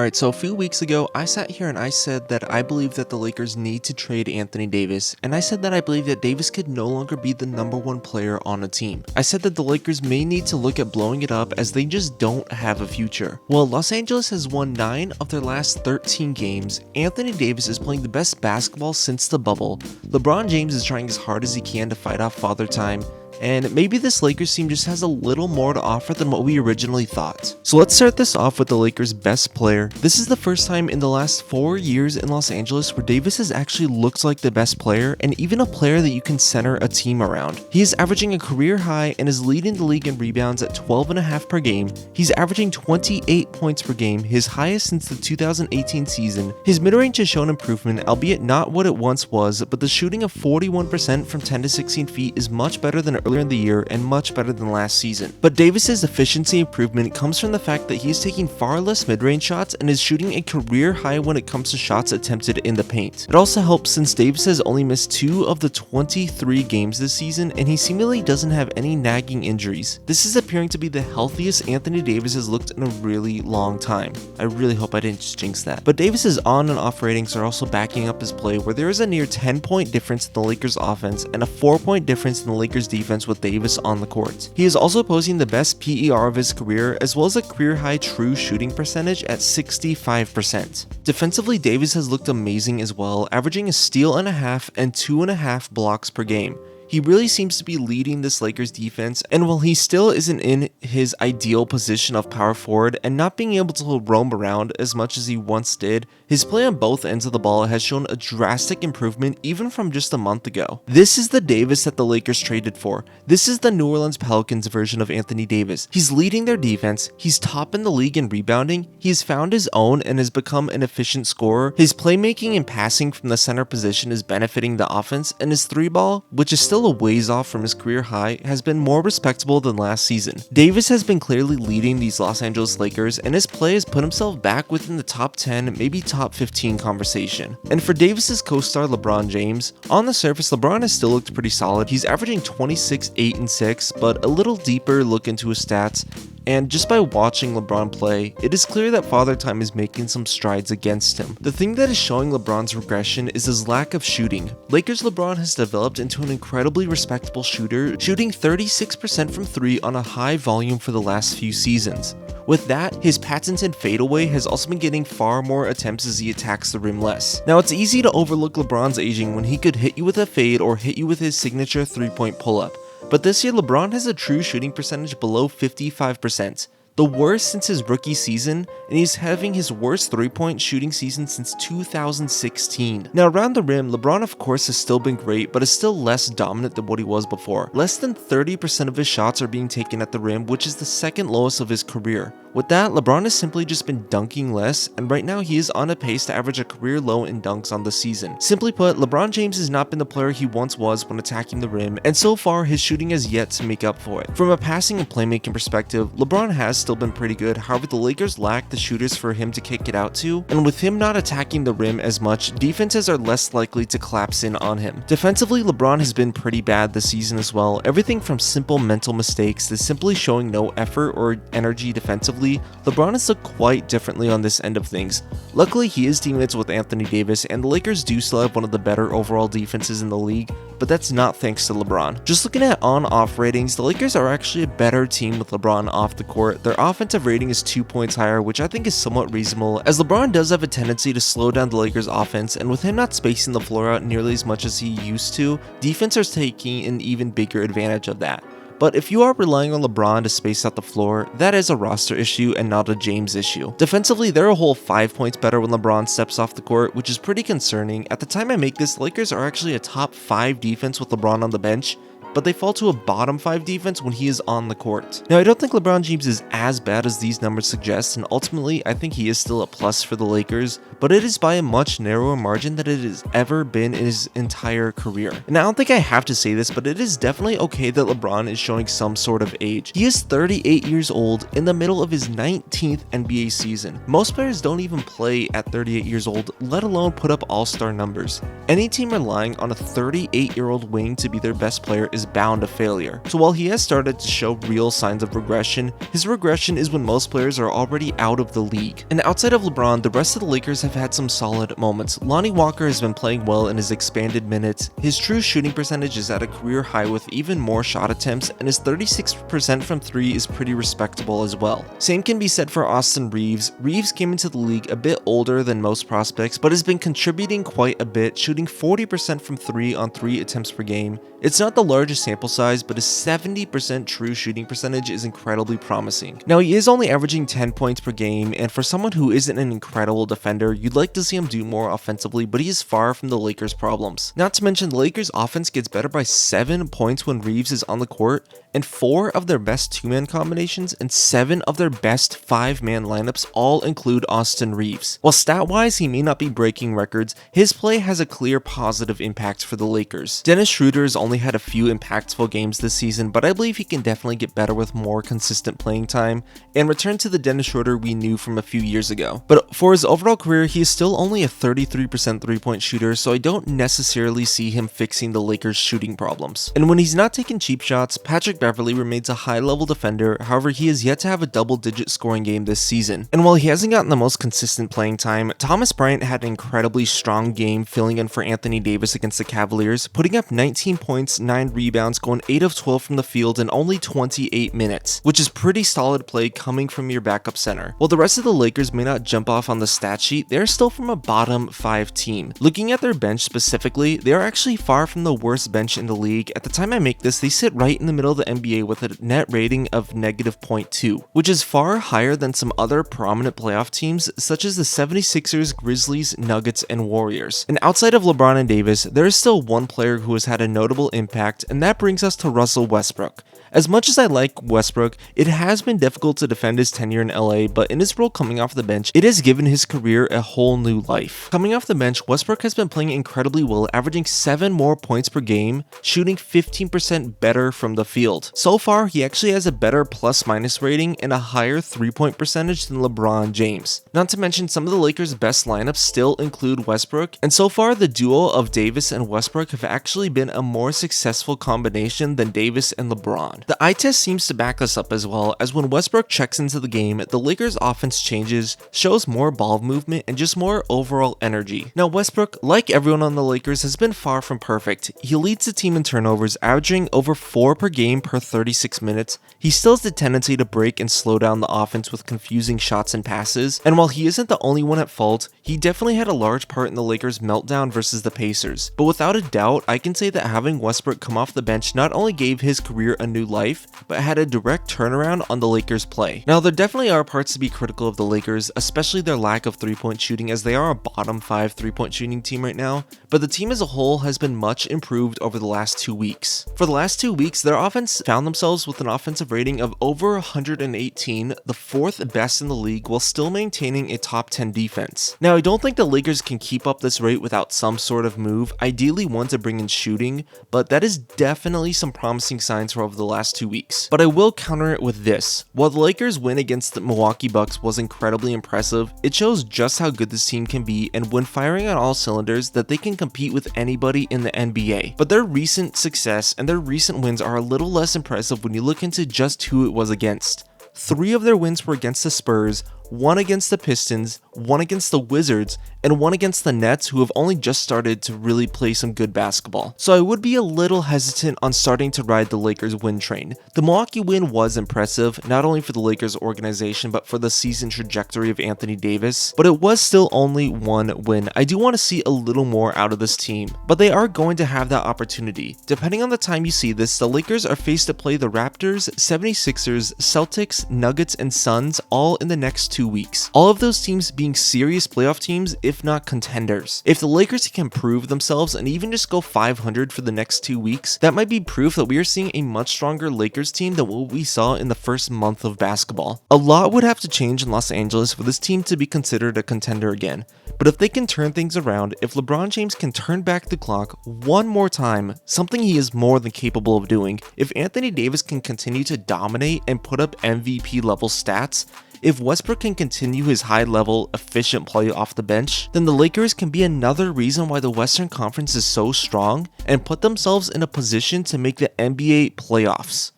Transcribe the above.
Alright, so a few weeks ago, I sat here and I said that I believe that the Lakers need to trade Anthony Davis, and I said that I believe that Davis could no longer be the number one player on a team. I said that the Lakers may need to look at blowing it up as they just don't have a future. Well, Los Angeles has won 9 of their last 13 games, Anthony Davis is playing the best basketball since the bubble, LeBron James is trying as hard as he can to fight off father time, and maybe this Lakers team just has a little more to offer than what we originally thought. So let's start this off with the Lakers' best player. This is the first time in the last 4 years in Los Angeles where Davis has actually looked like the best player and even a player that you can center a team around. He is averaging a career high and is leading the league in rebounds at 12.5 per game. He's averaging 28 points per game, his highest since the 2018 season. His mid-range has shown improvement, albeit not what it once was, but the shooting of 41% from 10 to 16 feet is much better than earlier in the year and much better than last season. But Davis's efficiency improvement comes from the fact that he is taking far less mid-range shots and is shooting a career high when it comes to shots attempted in the paint. It also helps since Davis has only missed 2 of the 23 games this season and he seemingly doesn't have any nagging injuries. This is appearing to be the healthiest Anthony Davis has looked in a really long time. I really hope I didn't just jinx that. But Davis's on and off ratings are also backing up his play, where there is a near 10-point difference in the Lakers offense and a 4-point difference in the Lakers defense with Davis on the court. He is also posting the best PER of his career, as well as a career high true shooting percentage at 65%. Defensively, Davis has looked amazing as well, averaging a steal and a half and 2.5 blocks per game. He really seems to be leading this Lakers defense, and while he still isn't in his ideal position of power forward and not being able to roam around as much as he once did, his play on both ends of the ball has shown a drastic improvement even from just a month ago. This is the Davis that the Lakers traded for. This is the New Orleans Pelicans version of Anthony Davis. He's leading their defense, he's top in the league in rebounding, he's found his own and has become an efficient scorer, his playmaking and passing from the center position is benefiting the offense, and his 3-ball, which is still a ways off from his career high, has been more respectable than last season. Davis has been clearly leading these Los Angeles Lakers, and his play has put himself back within the top 10, maybe top 15 conversation. And for Davis's co-star LeBron James, on the surface LeBron has still looked pretty solid. He's averaging 26, 8, and 6, but a little deeper look into his stats, and just by watching LeBron play, it is clear that Father Time is making some strides against him. The thing that is showing LeBron's regression is his lack of shooting. Lakers LeBron has developed into an incredibly respectable shooter, shooting 36% from 3 on a high volume for the last few seasons. With that, his patented fadeaway has also been getting far more attempts as he attacks the rim less. Now, it's easy to overlook LeBron's aging when he could hit you with a fade or hit you with his signature 3-point pull-up. But this year, LeBron has a true shooting percentage below 55%, the worst since his rookie season, and he's having his worst 3-point shooting season since 2016. Now, around the rim, LeBron of course has still been great, but is still less dominant than what he was before. Less than 30% of his shots are being taken at the rim, which is the second lowest of his career. With that, LeBron has simply just been dunking less, and right now he is on a pace to average a career low in dunks on the season. Simply put, LeBron James has not been the player he once was when attacking the rim, and so far his shooting has yet to make up for it. From a passing and playmaking perspective, LeBron has still been pretty good, however the Lakers lack the shooters for him to kick it out to, and with him not attacking the rim as much, defenses are less likely to collapse in on him. Defensively, LeBron has been pretty bad this season as well, everything from simple mental mistakes to simply showing no effort or energy defensively. LeBron has looked quite differently on this end of things. Luckily, he is teammates with Anthony Davis, and the Lakers do still have one of the better overall defenses in the league, but that's not thanks to LeBron. Just looking at on-off ratings, the Lakers are actually a better team with LeBron off the court. Their offensive rating is 2 points higher, which I think is somewhat reasonable, as LeBron does have a tendency to slow down the Lakers offense, and with him not spacing the floor out nearly as much as he used to, defense are taking an even bigger advantage of that. But if you are relying on LeBron to space out the floor, that is a roster issue and not a James issue. Defensively, they're a whole 5 points better when LeBron steps off the court, which is pretty concerning. At the time I make this, the Lakers are actually a top 5 defense with LeBron on the bench, but they fall to a bottom 5 defense when he is on the court. Now, I don't think LeBron James is as bad as these numbers suggest, and ultimately I think he is still a plus for the Lakers, but it is by a much narrower margin than it has ever been in his entire career. And I don't think I have to say this, but it is definitely okay that LeBron is showing some sort of age. He is 38 years old in the middle of his 19th NBA season. Most players don't even play at 38 years old, let alone put up all-star numbers. Any team relying on a 38-year-old wing to be their best player is is bound to failure. So while he has started to show real signs of regression, his regression is when most players are already out of the league. And outside of LeBron, the rest of the Lakers have had some solid moments. Lonnie Walker has been playing well in his expanded minutes, his true shooting percentage is at a career high with even more shot attempts, and his 36% from 3 is pretty respectable as well. Same can be said for Austin Reaves. Reaves came into the league a bit older than most prospects, but has been contributing quite a bit, shooting 40% from 3 on 3 attempts per game. It's not the largest sample size, but his 70% true shooting percentage is incredibly promising. Now, he is only averaging 10 points per game, and for someone who isn't an incredible defender, you'd like to see him do more offensively, but he is far from the Lakers' problems. Not to mention, the Lakers' offense gets better by 7 points when Reaves is on the court, and 4 of their best 2-man combinations and 7 of their best 5-man lineups all include Austin Reaves. While stat-wise he may not be breaking records, his play has a clear positive impact for the Lakers. Dennis Schroeder has only had a few impactful games this season, but I believe he can definitely get better with more consistent playing time and return to the Dennis Schroeder we knew from a few years ago. But for his overall career, he is still only a 33% 3-point shooter, so I don't necessarily see him fixing the Lakers' shooting problems. And when he's not taking cheap shots, Patrick Beverley remains a high-level defender, however he has yet to have a double-digit scoring game this season. And while he hasn't gotten the most consistent playing time, Thomas Bryant had an incredibly strong game filling in for Anthony Davis against the Cavaliers, putting up 19 points, 9 rebounds, going 8 of 12 from the field in only 28 minutes, which is pretty solid play coming from your backup center. While the rest of the Lakers may not jump off on the stat sheet, they're still from a bottom 5 team. Looking at their bench specifically, they are actually far from the worst bench in the league. At the time I make this, they sit right in the middle of the NBA with a net rating of -0.2, which is far higher than some other prominent playoff teams such as the 76ers, Grizzlies, Nuggets, and Warriors. And outside of LeBron and Davis, there is still one player who has had a notable impact, and that brings us to Russell Westbrook. As much as I like Westbrook, it has been difficult to defend his tenure in LA, but in his role coming off the bench, it has given his career a whole new life. Coming off the bench, Westbrook has been playing incredibly well, averaging 7 more points per game, shooting 15% better from the field. So far, he actually has a better plus-minus rating and a higher 3-point percentage than LeBron James. Not to mention, some of the Lakers' best lineups still include Westbrook, and so far the duo of Davis and Westbrook have actually been a more successful combination than Davis and LeBron. The eye test seems to back this up as well, as when Westbrook checks into the game, the Lakers' offense changes, shows more ball movement, and just more overall energy. Now Westbrook, like everyone on the Lakers, has been far from perfect. He leads the team in turnovers, averaging over 4 per game per 36 minutes. He still has the tendency to break and slow down the offense with confusing shots and passes, and while he isn't the only one at fault, he definitely had a large part in the Lakers' meltdown versus the Pacers. But without a doubt, I can say that having Westbrook come off the bench not only gave his career a new life, but had a direct turnaround on the Lakers' play. Now, there definitely are parts to be critical of the Lakers, especially their lack of 3-point shooting, as they are a bottom 5 3-point shooting team right now, but the team as a whole has been much improved over the last 2 weeks. For the last 2 weeks, their offense found themselves with an offensive rating of over 118, the 4th best in the league, while still maintaining a top 10 defense. Now, I don't think the Lakers can keep up this rate without some sort of move, ideally one to bring in shooting, but that is definitely some promising signs for over the last 2 weeks. But I will counter it with this. While the Lakers' win against the Milwaukee Bucks was incredibly impressive, it shows just how good this team can be, and when firing on all cylinders, that they can compete with anybody in the NBA. But their recent success and their recent wins are a little less impressive when you look into just who it was against. 3 of their wins were against the Spurs, 1 against the Pistons, 1 against the Wizards, and 1 against the Nets, who have only just started to really play some good basketball. So I would be a little hesitant on starting to ride the Lakers win train. The Milwaukee win was impressive, not only for the Lakers organization, but for the season trajectory of Anthony Davis, but it was still only 1 win. I do want to see a little more out of this team, but they are going to have that opportunity. Depending on the time you see this, the Lakers are faced to play the Raptors, 76ers, Celtics, Nuggets, and Suns all in the next 2 weeks. All of those teams being serious playoff teams, if not contenders. If the Lakers can prove themselves and even just go 500 for the next 2 weeks, that might be proof that we are seeing a much stronger Lakers team than what we saw in the first month of basketball. A lot would have to change in Los Angeles for this team to be considered a contender again. But if they can turn things around, if LeBron James can turn back the clock one more time, something he is more than capable of doing, if Anthony Davis can continue to dominate and put up MVP level stats, If Westbrook can continue his high level, efficient play off the bench, then the Lakers can be another reason why the Western Conference is so strong and put themselves in a position to make the NBA playoffs.